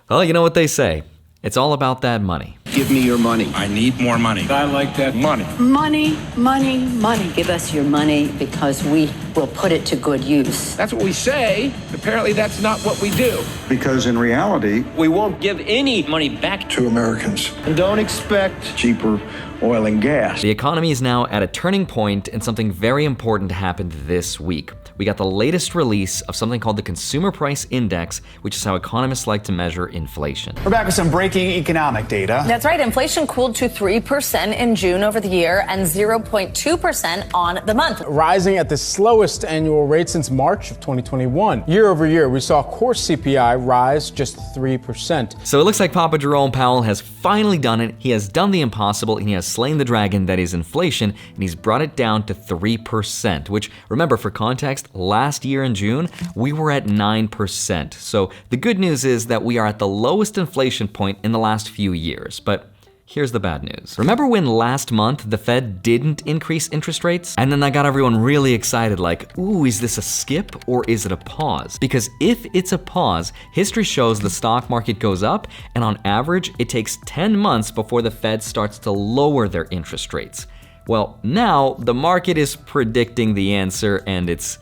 Well, you know what they say. It's all about that money. Give me your money. I need more money. I like that money. Money, money, money. Give us your money because we will put it to good use. That's what we say. Apparently that's not what we do. Because in reality, we won't give any money back to Americans. And don't expect Cheaper oil and gas. The economy is now at a turning point, and something very important happened this week. We got the latest release of something called the Consumer Price Index, which is how economists like to measure inflation. We're back with some breaking economic data. That's right. Inflation cooled to 3% in June over the year and 0.2% on the month. Rising at the slowest annual rate since March of 2021. Year over year, we saw core CPI rise just 3%. So it looks like Papa Jerome Powell has finally done it. He has done the impossible, and he has slain the dragon that is inflation, and he's brought it down to 3%, which, remember, for context, last year in June, we were at 9%. So the good news is that we are at the lowest inflation point in the last few years. But here's the bad news. Remember when last month the Fed didn't increase interest rates? And then that got everyone really excited, like, ooh, is this a skip or is it a pause? Because if it's a pause, history shows the stock market goes up, and on average, it takes 10 months before the Fed starts to lower their interest rates. Well, now the market is predicting the answer, and it's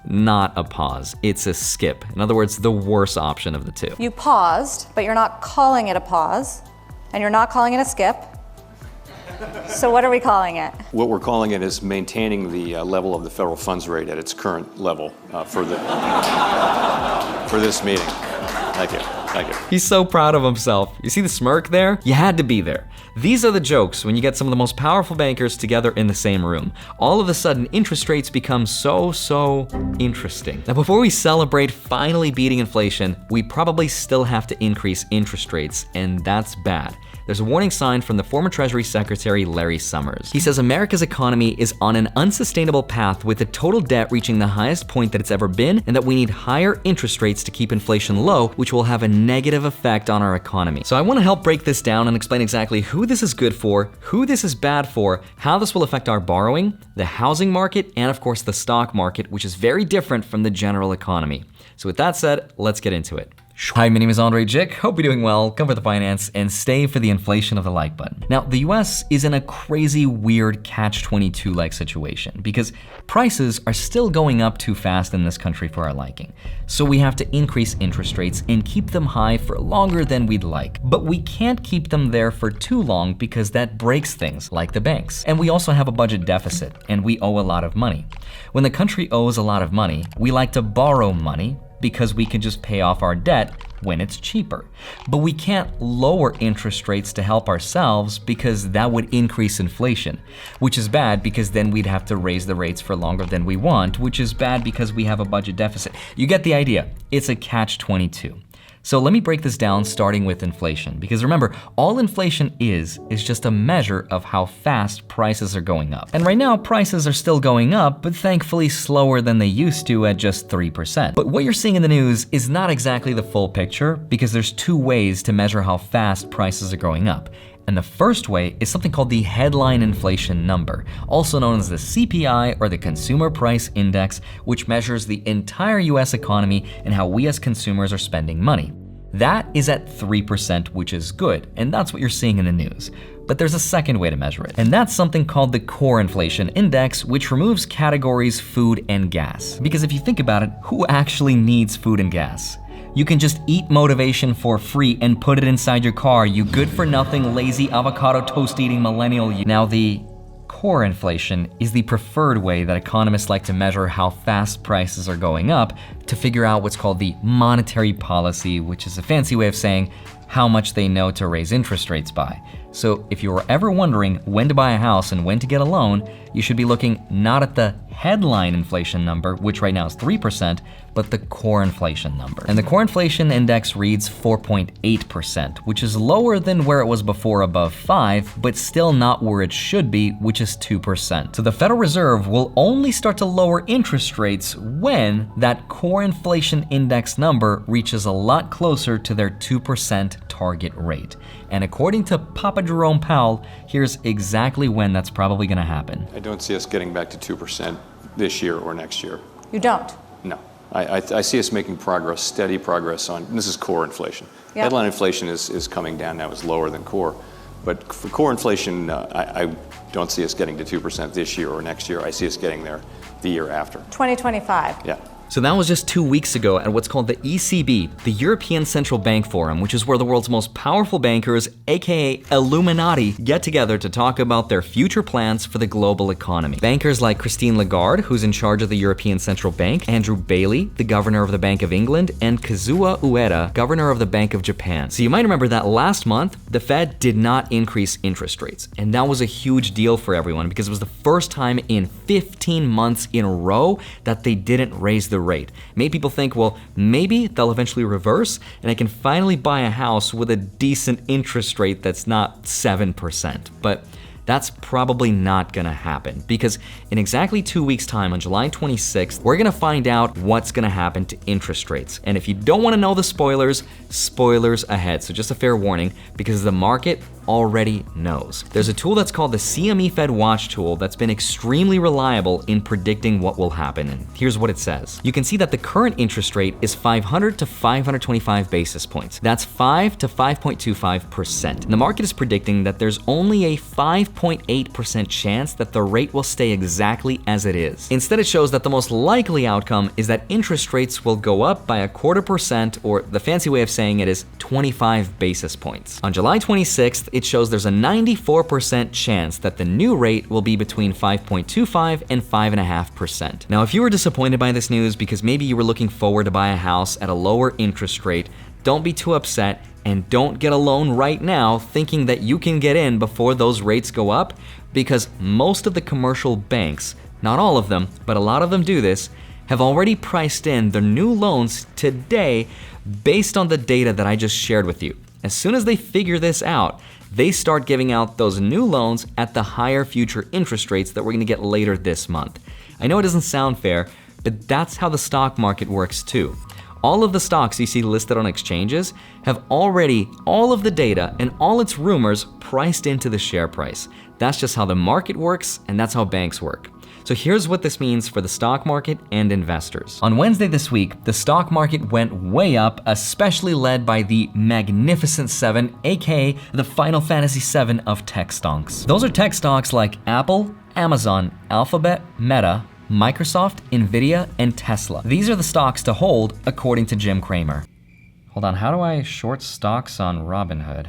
not a pause, it's a skip. In other words, the worst option of the two. You paused, but you're not calling it a pause, and you're not calling it a skip. So what are we calling it? What we're calling it is maintaining the level of the federal funds rate at its current level for this meeting. Thank you. Thank you. He's so proud of himself. You see the smirk there? You had to be there. These are the jokes when you get some of the most powerful bankers together in the same room. All of a sudden, interest rates become so interesting. Now, before we celebrate finally beating inflation, we probably still have to increase interest rates, and that's bad. There's a warning sign from the former Treasury Secretary Larry Summers. He says America's economy is on an unsustainable path with the total debt reaching the highest point that it's ever been, and that we need higher interest rates to keep inflation low, which will have a negative effect on our economy. So I want to help break this down and explain exactly who this is good for, who this is bad for, how this will affect our borrowing, the housing market, and of course the stock market, which is very different from the general economy. So with that said, let's get into it. Hi, my name is Andrei Jikh. Hope you're doing well. Cover the finance and stay for the inflation of the like button. Now, the US is in a crazy, weird catch-22-like situation because prices are still going up too fast in this country for our liking. So we have to increase interest rates and keep them high for longer than we'd like. But we can't keep them there for too long because that breaks things like the banks. And we also have a budget deficit and we owe a lot of money. When the country owes a lot of money, we like to borrow money because we can just pay off our debt when it's cheaper. But we can't lower interest rates to help ourselves because that would increase inflation, which is bad because then we'd have to raise the rates for longer than we want, which is bad because we have a budget deficit. You get the idea. It's a catch-22. So let me break this down starting with inflation, because remember, all inflation is just a measure of how fast prices are going up. And right now, prices are still going up, but thankfully slower than they used to at just 3%. But what you're seeing in the news is not exactly the full picture, because there's two ways to measure how fast prices are going up. And the first way is something called the headline inflation number, also known as the CPI or the Consumer Price Index, which measures the entire US economy and how we as consumers are spending money. That is at 3%, which is good, and that's what you're seeing in the news. But there's a second way to measure it, and that's something called the Core Inflation Index, which removes categories food and gas. Because if you think about it, who actually needs food and gas? You can just eat motivation for free and put it inside your car, you good-for-nothing, lazy, avocado toast-eating millennial. Now, the core inflation is the preferred way that economists like to measure how fast prices are going up to figure out what's called the monetary policy, which is a fancy way of saying how much they know to raise interest rates by. So if you were ever wondering when to buy a house and when to get a loan, you should be looking not at the headline inflation number, which right now is 3%, but the core inflation number. And the core inflation index reads 4.8%, which is lower than where it was before above 5, but still not where it should be, which is 2%. So the Federal Reserve will only start to lower interest rates when that core inflation index number reaches a lot closer to their 2% target rate. And according to Papa Jerome Powell, here's exactly when that's probably gonna happen. I don't see us getting back to 2% this year or next year. You don't? No. I see us making progress, steady progress on, this is core inflation. Yep. Headline inflation is coming down now, it's lower than core. But for core inflation, I don't see us getting to 2% this year or next year. I see us getting there the year after. 2025. Yeah. So that was just 2 weeks ago at what's called the ECB, the European Central Bank Forum, which is where the world's most powerful bankers, aka Illuminati, get together to talk about their future plans for the global economy. Bankers like Christine Lagarde, who's in charge of the European Central Bank, Andrew Bailey, the governor of the Bank of England, and Kazuo Ueda, governor of the Bank of Japan. So you might remember that last month, the Fed did not increase interest rates. And that was a huge deal for everyone because it was the first time in 15 months in a row that they didn't raise the rate. Made people think, well, maybe they'll eventually reverse and I can finally buy a house with a decent interest rate that's not 7%. But that's probably not gonna happen because in exactly 2 weeks' time, on July 26th, we're gonna find out what's gonna happen to interest rates. And if you don't wanna know the spoilers, spoilers ahead. So just a fair warning, because the market already knows. There's a tool that's called the CME Fed Watch tool that's been extremely reliable in predicting what will happen. And here's what it says. You can see that the current interest rate is 500 to 525 basis points. That's 5 to 5.25%. And the market is predicting that there's only a 5.8% chance that the rate will stay exactly as it is. Instead, it shows that the most likely outcome is that interest rates will go up by 0.25%, or the fancy way of saying it is 25 basis points. On July 26th, it shows there's a 94% chance that the new rate will be between 5.25 and 5.5%. Now, if you were disappointed by this news because maybe you were looking forward to buy a house at a lower interest rate, don't be too upset and don't get a loan right now thinking that you can get in before those rates go up, because most of the commercial banks, not all of them, but a lot of them do this, have already priced in their new loans today based on the data that I just shared with you. As soon as they figure this out, they start giving out those new loans at the higher future interest rates that we're gonna get later this month. I know it doesn't sound fair, but that's how the stock market works too. All of the stocks you see listed on exchanges have already all of the data and all its rumors priced into the share price. That's just how the market works, and that's how banks work. So here's what this means for the stock market and investors. On Wednesday this week, the stock market went way up, especially led by the Magnificent Seven, aka the Final Fantasy VII of tech stocks. Those are tech stocks like Apple, Amazon, Alphabet, Meta, Microsoft, Nvidia, and Tesla. These are the stocks to hold, according to Jim Cramer. Hold on, how do I short stocks on Robinhood?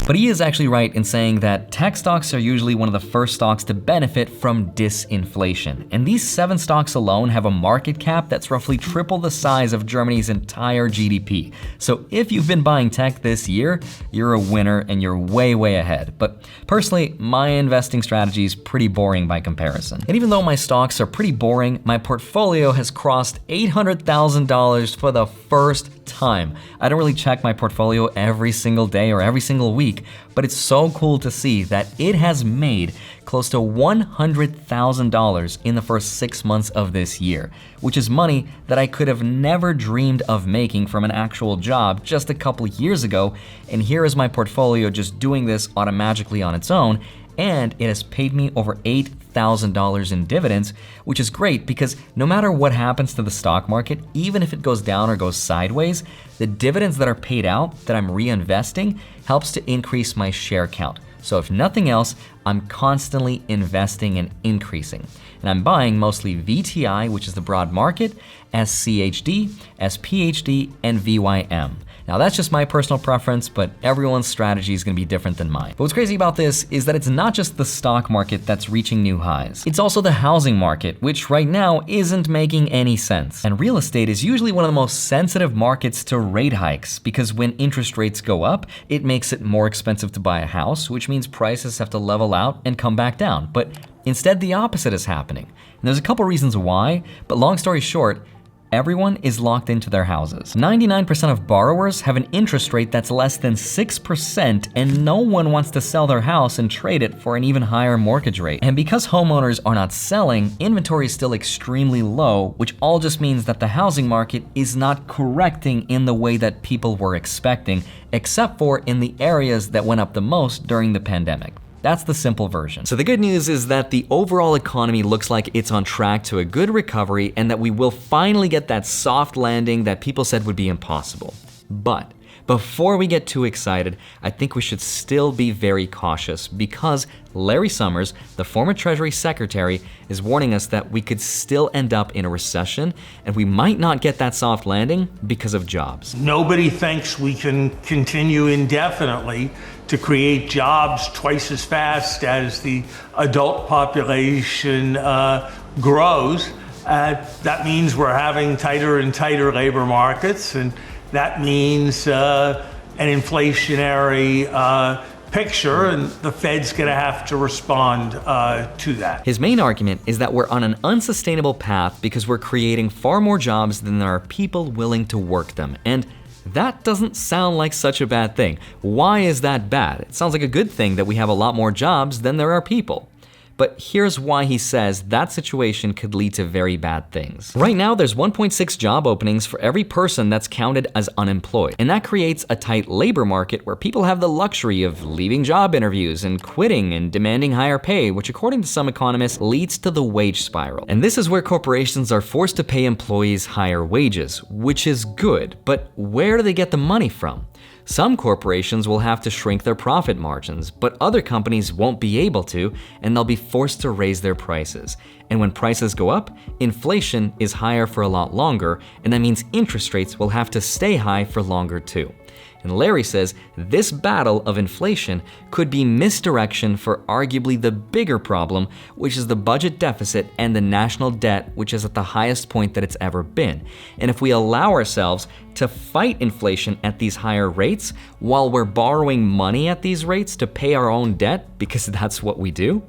But he is actually right in saying that tech stocks are usually one of the first stocks to benefit from disinflation. And these 7 stocks alone have a market cap that's roughly triple the size of Germany's entire GDP. So if you've been buying tech this year, you're a winner and you're way, way ahead. But personally, my investing strategy is pretty boring by comparison. And even though my stocks are pretty boring, my portfolio has crossed $800,000 for the first time. I don't really check my portfolio every single day or every single week, but it's so cool to see that it has made close to $100,000 in the first 6 months of this year, which is money that I could have never dreamed of making from an actual job just a couple years ago. And here is my portfolio just doing this automatically on its own, and it has paid me over $8,000 in dividends, which is great because no matter what happens to the stock market, even if it goes down or goes sideways, the dividends that are paid out that I'm reinvesting helps to increase my share count. So if nothing else, I'm constantly investing and increasing. And I'm buying mostly VTI, which is the broad market, SCHD, SPHD, and VYM. Now that's just my personal preference, but everyone's strategy is gonna be different than mine. But what's crazy about this is that it's not just the stock market that's reaching new highs. It's also the housing market, which right now isn't making any sense. And real estate is usually one of the most sensitive markets to rate hikes, because when interest rates go up, it makes it more expensive to buy a house, which means prices have to level out and come back down. But instead, the opposite is happening. And there's a couple reasons why, but long story short, everyone is locked into their houses. 99% of borrowers have an interest rate that's less than 6%, and no one wants to sell their house and trade it for an even higher mortgage rate. And because homeowners are not selling, inventory is still extremely low, which all just means that the housing market is not correcting in the way that people were expecting, except for in the areas that went up the most during the pandemic. That's the simple version. So the good news is that the overall economy looks like it's on track to a good recovery, and that we will finally get that soft landing that people said would be impossible. But before we get too excited, I think we should still be very cautious because Larry Summers, the former Treasury Secretary, is warning us that we could still end up in a recession and we might not get that soft landing because of jobs. Nobody thinks we can continue indefinitely to create jobs twice as fast as the adult population grows. That means we're having tighter and tighter labor markets, and that means an inflationary picture, and the Fed's going to have to respond to that. His main argument is that we're on an unsustainable path because we're creating far more jobs than there are people willing to work them. And that doesn't sound like such a bad thing. Why is that bad? It sounds like a good thing that we have a lot more jobs than there are people. But here's why he says that situation could lead to very bad things. Right now, there's 1.6 job openings for every person that's counted as unemployed. And that creates a tight labor market where people have the luxury of leaving job interviews and quitting and demanding higher pay, which according to some economists leads to the wage spiral. And this is where corporations are forced to pay employees higher wages, which is good, but where do they get the money from? Some corporations will have to shrink their profit margins, but other companies won't be able to, and they'll be forced to raise their prices. And when prices go up, inflation is higher for a lot longer, and that means interest rates will have to stay high for longer too. And Larry says this battle of inflation could be misdirection for arguably the bigger problem, which is the budget deficit and the national debt, which is at the highest point that it's ever been. And if we allow ourselves to fight inflation at these higher rates while we're borrowing money at these rates to pay our own debt, because that's what we do,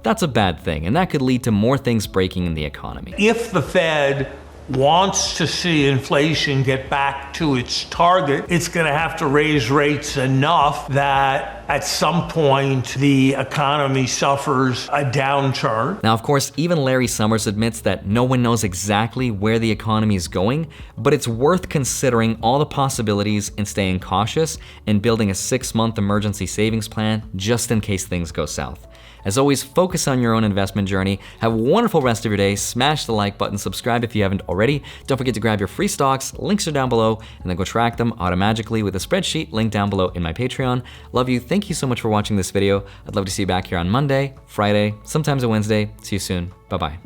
that's a bad thing, and that could lead to more things breaking in the economy. If the Fed wants to see inflation get back to its target, it's going to have to raise rates enough that at some point the economy suffers a downturn. Now, of course, even Larry Summers admits that no one knows exactly where the economy is going, but it's worth considering all the possibilities and staying cautious and building a 6-month emergency savings plan just in case things go south. As always, focus on your own investment journey. Have a wonderful rest of your day. Smash the like button, subscribe if you haven't already. Don't forget to grab your free stocks, links are down below, and then go track them automatically with a spreadsheet linked down below in my Patreon. Love you, thank you so much for watching this video. I'd love to see you back here on Monday, Friday, sometimes a Wednesday. See you soon, bye-bye.